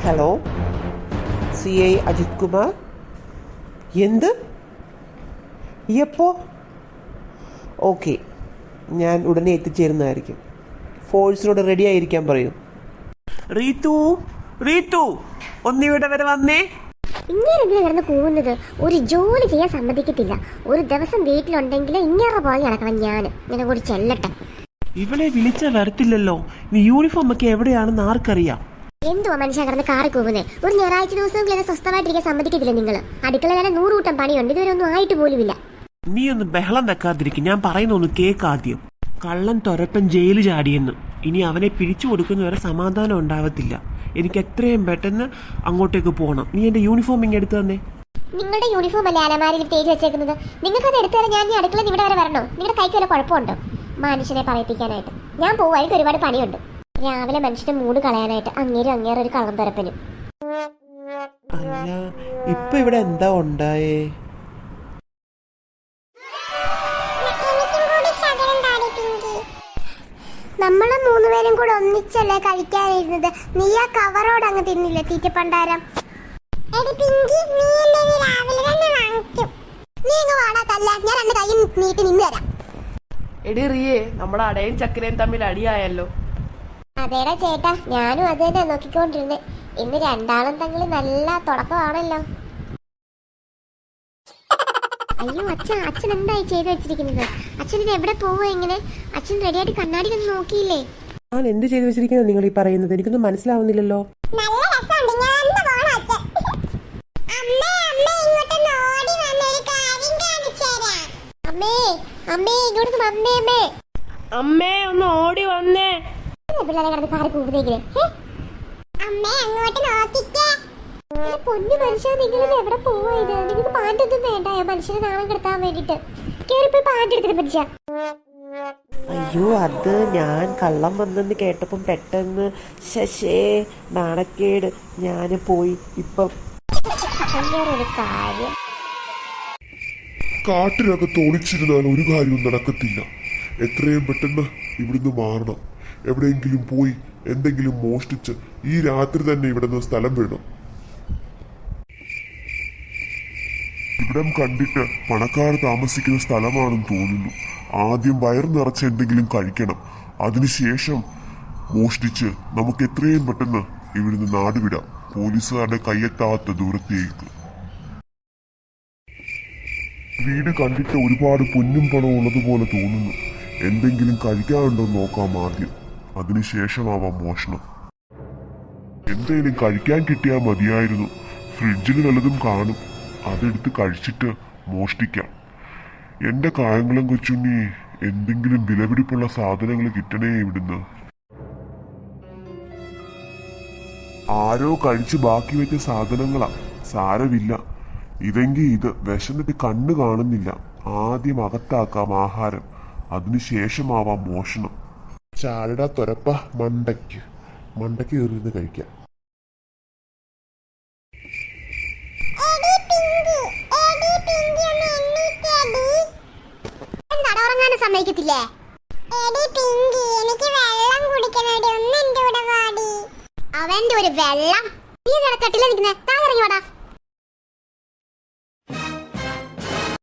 Hello, CI Ajith Kumar. എന്ത്? എപ്പോ? Okay, ഞാൻ ഉടനെ എത്തിച്ചേരുന്നതായിരിക്കും. ഫോഴ്സിനോട് റെഡി ആയിരിക്കാൻ പറയൂ. റീതു ഒന്നിവിടെ വരെ വന്നേ. ഇങ്ങനെ കിടന്ന് കൂവുന്നത് ഒരു ജോലി ചെയ്യാൻ സമ്മതിക്കത്തില്ല. ഒരു ദിവസം വീട്ടിലുണ്ടെങ്കിൽ ഇങ്ങനെ പോലെ നടക്കണം. ഞാൻ കൂടി ചെല്ലട്ടെ. ഇവളെ വിളിച്ചാൽ വരത്തില്ലല്ലോ. നീ യൂണിഫോം ഒക്കെ എവിടെയാണെന്ന് ആർക്കറിയാം? എന്തുവാ മനുഷ്യ കിടന്ന് കാറി കൂവുന്നേ? ഒരു ഞായറാഴ്ച ദിവസമെങ്കിലും സ്വസ്ഥമായിട്ടിരിക്കാൻ സമ്മതിക്കത്തില്ല നിങ്ങൾ. അടുക്കള 100 കൂട്ടം പണിയുണ്ട്, ഇതുവരെ ഒന്നും ആയിട്ട് പോലുമില്ല. നീ ഒന്ന് ബഹളം വെക്കാതിരിക്കും. ഞാൻ പറയുന്ന ഒന്ന് കേൾക്കാദ്യം. കള്ളൻ തൊരപ്പൻ ജയില് ചാടിയെന്ന്. ഇനി അവനെ പിടിച്ചു കൊടുക്കുന്നവരെ സമാധാനം ഉണ്ടാവത്തില്ല. എനിക്ക് എത്രയും പെട്ടെന്ന് അങ്ങോട്ടേക്ക് പോകണം. നീ എന്റെ യൂണിഫോം ഇങ്ങനെ എടുത്തു തന്നെ. നിങ്ങളുടെ യൂണിഫോം അല്ലേ അലമാരിൽ തേച്ച് വെച്ചേക്കുന്നത്? നിങ്ങൾക്ക് അത് എടുത്തു തരാൻ ഞാൻ ഈ അടുക്കള ഇവിടെ വരെ വരണോ? നിങ്ങളുടെ കൈക്ക് വല്ല കുഴപ്പമുണ്ടോ മനുഷ്യനെ പറയിപ്പിക്കാനായിട്ട്? ഞാൻ പോവാ, എനിക്ക് ഒരുപാട് പണിയുണ്ട്. രാവിലെ മനുഷ്യന്റെ മൂഡ് കളയാനായിട്ട് അങ്ങേരെ ഒരു കള്ളം തുരപ്പന്. അല്ല, ഇപ്പൊ ഇവിടെ എന്താ ഉണ്ടായേ? നമ്മള് 3 പേരും കൂടെ ഒന്നിച്ചല്ലേ കഴിക്കാനിരുന്നത്. നീ ആ കവറോട് അങ്ങ് തിന്നില്ലേ തീറ്റപ്പണ്ടാരം? നീ അങ്ങ് വാടാത്തല്ല, ഞാൻ 2 കൈ നീട്ടി നിന്ന് തരാം. എടി റിയേ, നമ്മുടെ അടയും ചക്കരയും തമ്മിൽ അടിയായല്ലോ. അതേടാ ചേട്ടാ, ഞാനും അത് തന്നെ നോക്കിക്കൊണ്ടിരുന്നേ. ഇന്ന് രണ്ടാളും തമ്മിൽ നല്ല തുടക്കമാണല്ലോ. അയ്യോ അച്ഛൻ എന്തായി ചെയ്തു വെച്ചിരിക്കുന്നത്? അച്ഛൻ എവിടെ പോവുക ഇങ്ങനെ? അച്ഛൻ റെഡിയായിട്ട് കണ്ണാടിയിലൊന്നും നോക്കിയില്ലേ? ഞാൻ എന്ത് ചെയ്തു വെച്ചിരിക്കുന്നത് നിങ്ങൾ ഈ പറയുന്നത്? എനിക്കൊന്നും മനസ്സിലാവുന്നില്ലല്ലോ. അമ്മേ ഒന്ന് ഓടി വന്നേ. പൊന്നു മനുഷ്യ, നിങ്ങളിത് എവിടെ പോവാ? ഇത് നിങ്ങൾക്ക് പാൻറ്റൊന്നും വേണ്ടായോ മനുഷ്യനെ നാണം കിടത്താൻ വേണ്ടിട്ട്? കേറിപ്പോയി പാൻറ് എടുത്തിട്ട് മനുഷ്യ. അയ്യോ, അത് ഞാൻ കള്ളം വന്നെന്ന് കേട്ടപ്പം പെട്ടെന്ന് ശശേ നാണക്കേട് ഞാൻ പോയി. ഇപ്പം ഒരു കാര്യം, കാട്ടിനകത്ത് ഒളിച്ചിരുന്നാൽ ഒരു കാര്യവും നടക്കത്തില്ല. എത്രയും പെട്ടെന്ന് ഇവിടുന്ന് മാറണം. എവിടെയെങ്കിലും പോയി എന്തെങ്കിലും മോഷ്ടിച്ച് ഈ രാത്രി തന്നെ ഇവിടുന്ന് സ്ഥലം വിടണം. ഇവിടം കണ്ടിട്ട് പണക്കാർ താമസിക്കുന്ന സ്ഥലമാണെന്ന് തോന്നുന്നു. ആദ്യം വയർ നിറച്ച് എന്തെങ്കിലും കഴിക്കണം. അതിനുശേഷം മോഷ്ടിച്ച് നമുക്ക് എത്രയും പെട്ടെന്ന് ഇവിടുന്ന് നാടുവിടാം, പോലീസുകാരുടെ കയ്യെത്താത്ത ദൂരത്തേക്ക്. വീട് കണ്ടിട്ട് ഒരുപാട് പൊന്നും പണവും ഉള്ളതുപോലെ തോന്നുന്നു. എന്തെങ്കിലും കഴിക്കാനുണ്ടോ നോക്കാം ആദ്യം, അതിനുശേഷമാവാം മോഷണം. എന്തെങ്കിലും കഴിക്കാൻ കിട്ടിയാൽ മതിയായിരുന്നു. ഫ്രിഡ്ജിൽ വല്ലതും കാണും, അതെടുത്ത് കഴിച്ചിട്ട് മോഷ്ടിക്കാം. എന്റെ കായംകുളം കൊച്ചുണ്ണി, എന്തെങ്കിലും വിലപിടിപ്പുള്ള സാധനങ്ങൾ കിട്ടണേ ഇവിടുന്ന്. ആരോ കഴിച്ച് ബാക്കി വെച്ച സാധനങ്ങളാ. സാരമില്ല, ഇതെങ്കിൽ ഇത്. വിശന്നിട്ട് കണ്ണ് കാണുന്നില്ല. ആദ്യം അകത്താക്കാം ആഹാരം, അതിനുശേഷമാവാം മോഷണം. ചാടിടാ തൊരപ്പ, മണ്ടയ്ക്ക് കയറിയിരുന്ന് കഴിക്കാം. സമ്മതിക്കത്തില്ലേ? അവന്റെ ഒരു വെള്ളം നീ കിടക്കട്ടില്ല നിൽക്കുന്നേ. താഴെ ഇറങ്ങി വാടാ.